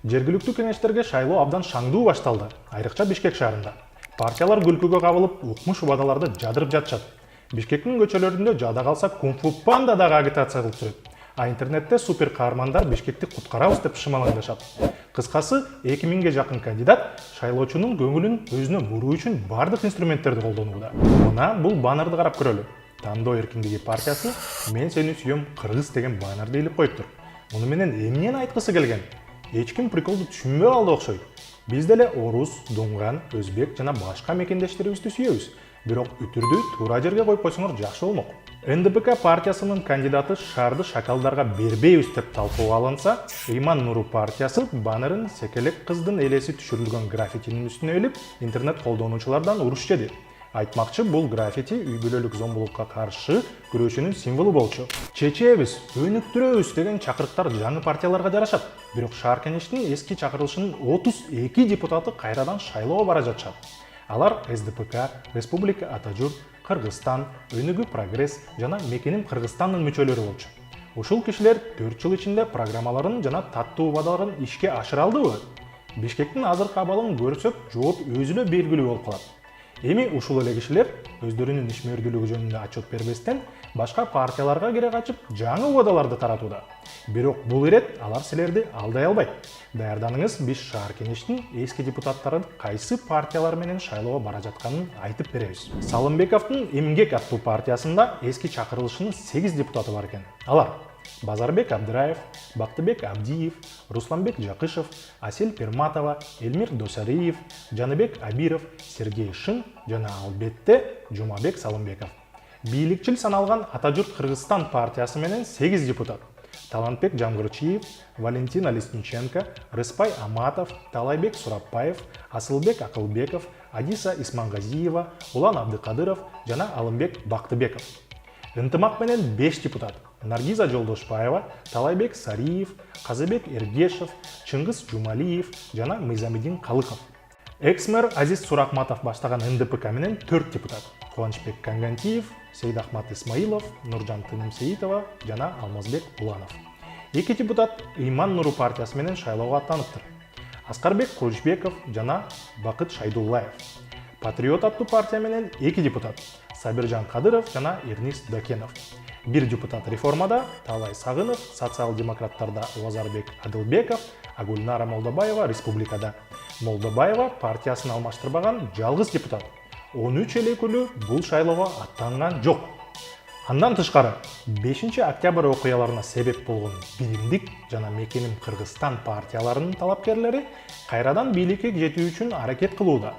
Жергиликтүү кеңештерге шайлоо абдан шаңдуу башталды, айрыкча Бишкек шаарында. Партиялар күлкүгө кабылып, укмуш убадаларды жадырып жатышат. Бишкектин көчөлөрүндө жада калса кунг-фу панда дагы агитация кылып жүрөт. А интернетте супер каармандар Бишкекти куткарабыз деп шымалаңдашат. Кыскасы, 2000ге жакын кандидат шайлоочунун көңүлүн өзүнө буруу үчүн бардык инструменттерди колдонууда. Мына бул баннерди карап көрөлү. Тандоо эркиндиги партиясы "Мен сени сүйөм, кыргыз" деген баннерди илип коюптур. Муну менен эмнени айткысы келген? Эч ким приколду түшүнбөй калды окшойт. Биз деле орус, дунган, өзбек жана башка мекендештерибизди сүйөбүз. Бирок үтүрдү туура жерге коюп койсоңор жакшы болмок. НДПК партиясынын кандидаты шаарды шакалдарга бербейбиз деп талкууга алынса, Ыйман Нуру партиясы баннерин секелек кыздын элеси түшүрүлгөн граффитинин үстүнө илип, интернет колдонуучулардан уруш жеди. Айтмакчы, бул граффити үй бүлөлүк зомбулукка каршы күрөшүүнүн символу болчу. Чечебиз, өнүктүрөбүз деген чакырыктар жаңы партияларга жарашат. Бирок шаар кеңештин эски чакырылышынын 32 депутаты кайрадан шайлоого бара жатышат. Алар СДПК, Республика Атажурт, Кыргызстан, Өнүгүү Прогресс жана Мекеним Кыргызстандын мүчөлөрү болчу. Ушул кишилер 4 жыл ичинде программаларын жана таттуу убадаларын ишке ашыра алдыбы? Бишкектин азыркы абалын көрсөк, жооп өзү эле белгилүү болуп калат. Эми ушул эле кишилер өздөрүнүн ишмердүүлүгү жөнүндө отчет бербестен башка партияларга кере качып жаңы убадаларды таратууда. Бирок бул ирет алар силерди алдай албайт. Даярданыңыз, биз шаар кеңештин эски депутаттарын кайсы партиялар менен шайлоого бара жатканын айтып беребиз. Салымбековдун Эмгек аттуу партиясында эски чакырылышынын 8 депутаты бар экен. Алар: Базарбек Абдыраев, Бактыбек Абдиев, Русланбек Жакышев, Асель Перматова, Эльмир Досариев, Жаныбек Абиров, Сергей Шын жана албетте Жумабек Салымбеков. Бийликчил саналган Атажурт Кыргызстан партиясы менен 8 депутат: Талантбек Жамгырчиев, Валентина Лесниченко, Рыспай Аматов, Талайбек Сурапбаев, Асылбек Акылбеков, Адиса Исмангазиева, Улан Абдыкадыров жана Алымбек Бактыбеков. Ынтымак менен 5 депутат: Наргиза Жолдошбаева, Талайбек Сариев, Казыбек Эргешев, Чыңгыз Жумалиев жана Мыйзамидин Калыков. Экс-мэр Азиз Суракматов баштаган НДПК менен 4 депутат: Кубанычбек Кангантиев, Сейдахмат Исмаилов, Нуржан Тынымсеитова жана Алмазбек Уланов. 2 депутат Ыйман Нуру партиясы менен шайлоого аттаныптыр: Аскарбек Куручбеков жана Бакыт Шайдуллаев. Патриот аттуу партия менен 2 депутат: Сабиржан Кадыров жана Эрнис Дакенов. 1 депутат реформада: Талай Сагынов, социал-демократтарда Лазарбек Адылбеков, Агульнара Молдобаева республикада. Молдобаева партиясын алмаштырбаган жалгыз депутат. 13 эл өкүлү бул шайлоого аттанган жок. Андан тышкары 5 октябрь окуяларына себеп болгон Биримдик жана Мекеним Кыргызстан партияларынын талапкерлери кайрадан бийликке жетүү үчүн аракет кылууда.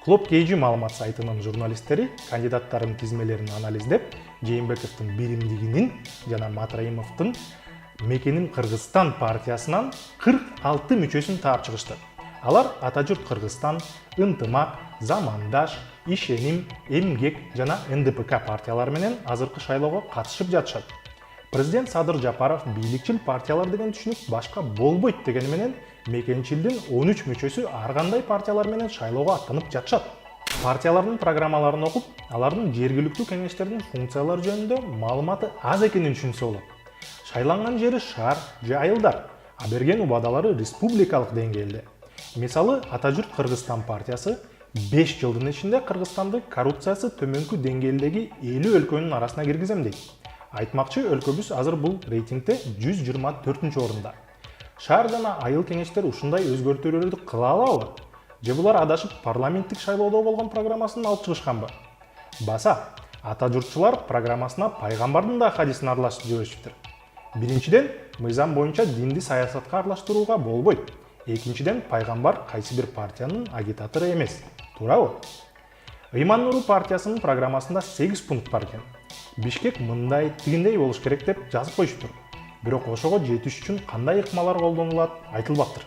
Клуб KG маалымат сайтынын журналисттери кандидаттардын тизмелерин анализдеп, Жээнбековдун Биримдигинин жана Матраимовдун Мекеним Кыргызстан партиясынан 46 мүчөсүн таап чыгышты. Алар Атажурт Кыргызстан, Ынтымак, Замандаш, Ишеним, Эмгек жана НДПК партиялары менен азыркы шайлоого катышып жатышат. Президент Садыр Жапаров бийликчил партиялар деген түшүнүк башка болбойт дегени менен мекенчилдин 13 мүчөсү ар кандай партиялар менен шайлоого аттанып жатышат. Партиялардын программаларын окуп, алардын жергиликтүү кеңештердин функциялары жөнүндө маалыматы аз экенин түшүнсө болот. Шайланган жери шаар же айылдар, а берген убадалары республикалык деңгээлде. Мисалы, Атажурт Кыргызстан партиясы 5 жылдын ичинде Кыргызстанды коррупциясы төмөнкү деңгээлдеги 50 өлкөнүн арасына киргизем дейт. Айтмакчы, өлкөбүз азыр бул рейтингде 124-орунда. Шаар жана айыл кеңештер ушундай өзгөртүүлөрдү кыла алабы? Же булар адашып парламенттик шайлоодо болгон программасын алып чыгышканбы? Баса, Атажуртчулар программасына пайгамбардын да хадисин аралашып жиберишиптир. Биринчиден, мыйзам боюнча динди саясатка аралаштырууга болбойт. Экинчиден, пайгамбар кайсы бир партиянын агитатору эмес. Туурабы? Ыйман Нуру партиясынын программасында 8 пункт бар экен. Бишкек мындай тигиндей болуш керек деп жазып коюштур. Бирок ошого жетиш үчүн кандай ыкмалар колдонулат айтылбаптыр.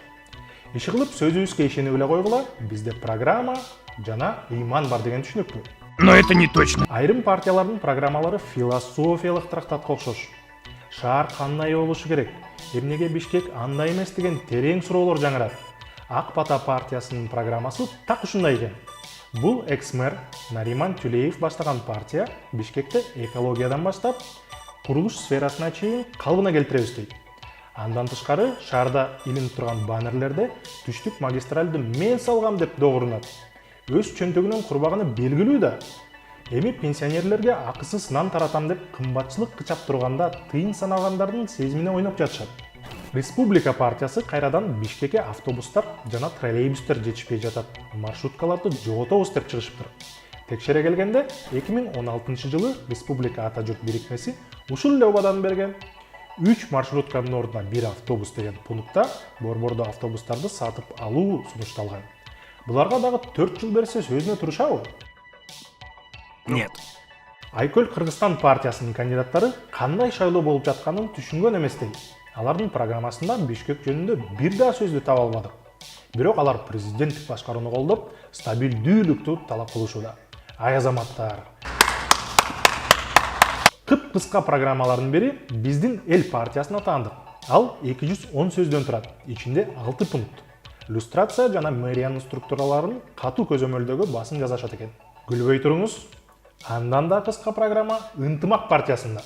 Иши кылып сөзүбүзгө ишенип эле койгула, бизде программа жана ыйман бар деген түшүнүктү. Но это не точно. Айрым партиялардын программалары философиялык трактатка окшош. Шаар кандай болушу керек, эмнеге Бишкек андай эмес деген терең суроолор жаңырат. Ак Бата партиясынын программасы так ушундай экен. Бул экс-мэр Нариман Тюлеев баштаган партия Бишкекте экологиядан баштап курулуш сферасына чейин калыбына келтиребиз дейт. Андан тышкары шаарда илинип турган баннерлерде түштүк магистральды мен салгам деп догурунат. Өз чөнтөгүнүн курбаганы белгилүү да. Эми пенсионерлерге акысыз нан таратам деп кымбатчылык кычап турганда тыйын санагандардын сезимине ойноп жатышат. Республика партиясы кайрадан Бишкекке автобустар жана троллейбустар жетишпей жатат. Маршруткаларды жоготобуз деп чыгышыптыр. Текшере келгенде 2016 жылы Республика Ата журт бирикмеси ушул эле убадан берген. 3 маршрутканын ордуна 1 автобус деген пунктта борбордо автобустарды сатып алуу сунушталган. Буларга дагы 4 жыл берсе сөзүнө турушабы? Нет. Айкөл Кыргызстан партиясынын кандидаттары кандай шайлоо болуп жатканын түшүнгөн эместей. Алардын программасында Бишкек жөнүндө бир да сөздү таба албадык. Бирок алар президенттик башкарууну колдоп, стабилдүүлүктү талап кылышууда. Ай азаматтар. Кыска программалардын бири биздин эл партиясына таандык. Ал 210 сөздөн турат. Ичинде 6 пункт. Иллюстрация жана мэриянын структураларын катуу көзөмөлдөгө басым жазышат экен. Күлбөй туруңуз. Андан да кыска программа Ынтымак партиясында.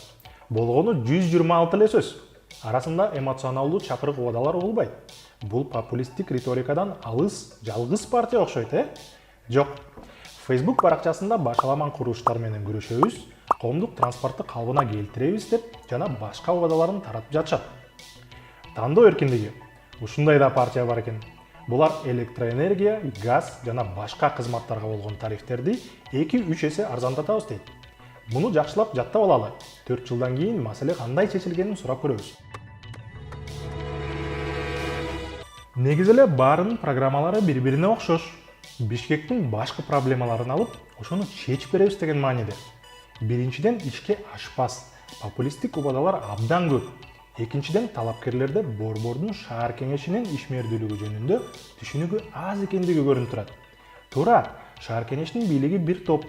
Болгону 126 эле сөз. Арасында эмоционалдуу чакырык убадалар угулбайт. Бул популисттик риторикадан алыс, жалгыз партия окшойт, Жок. Facebook баракчасында башаламан курулуштар менен күрөшөбүз, коомдук транспортты калыбына келтиребиз деп жана башка убадаларын таратып жатышат. Тандоо эркиндиги. Ушундай да партия бар экен. Булар электроэнергия, газ жана башка кызматтарга болгон тарифтерди 2-3 эсе арзандатабыз дейт. Муну жакшылап жаттап алалы. 4 жылдан кийин маселе кандай чечилгенин сурап көрөбүз. Негизи эле баарынын программалары бири-бирине окшош. Бишкектин башкы проблемаларын алып, ошону чечип беребиз деген мааниде. Биринчиден ишке ашпас, популисттик убадалар абдан көп. Экинчиден талапкерлерде борбордун шаар кеңешинин ишмердүүлүгү жөнүндө түшүнүгү аз экендиги көрүнүп турат. Туура, шаар кеңешинин бийлиги бир топ.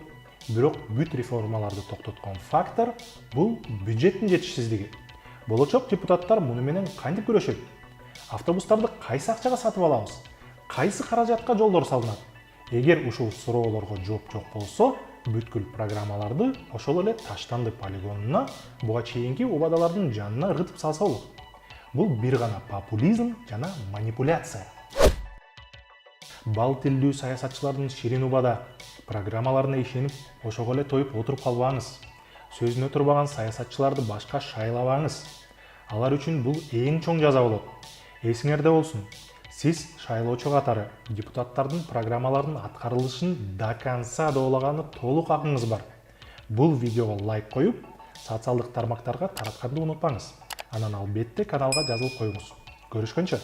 Бирок бүт реформаларды токтоткон фактор бул бюджеттин жетишсиздиги. Болочок депутаттар муну менен кантип күрөшөт? Автобустарды кайсы акчага сатып алабыз? Кайсы каражатка жолдор салынат? Эгер ушул суроолорго жооп жок болсо, бүткүл программаларды ошол эле таштанды полигонуна буга чейинки убадалардын жанына ыргытып салса болот. Бул бир гана популизм жана манипуляция. Бал тилдүү саясатчылардын ширин убада программаларына ишенип, ошого эле тоюп отуруп калбаңыз. Сөзүнө турбаган саясатчыларды башка шайлабаңыз. Алар үчүн бул эң чоң жаза болот. Эсиңерде болсун. Сиз шайлоочу катары депутаттардын программаларынын аткарылышын до конца доолаганы толук акыңыз бар. Бул видеого лайк коюп, социалдык тармактарга таратканды унутпаңыз. Анан албетте каналга жазылып коюңуз. Көрүшкөнчө.